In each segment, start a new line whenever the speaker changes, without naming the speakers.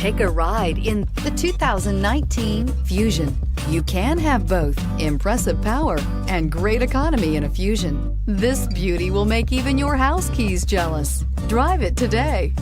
Take a ride in the 2019 Fusion. You can have both impressive power and great economy in a Fusion. This beauty will make even your house keys jealous. Drive it today.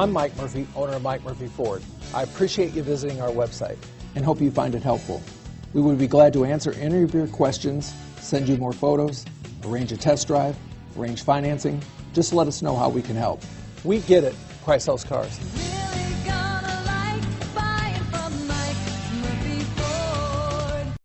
I'm Mike Murphy, owner of Mike Murphy Ford. I appreciate you visiting our website and hope you find it helpful. We would be glad to answer any of your questions, send you more photos, arrange a test drive, arrange financing. Just let us know how we can help. We get it. Price sells cars.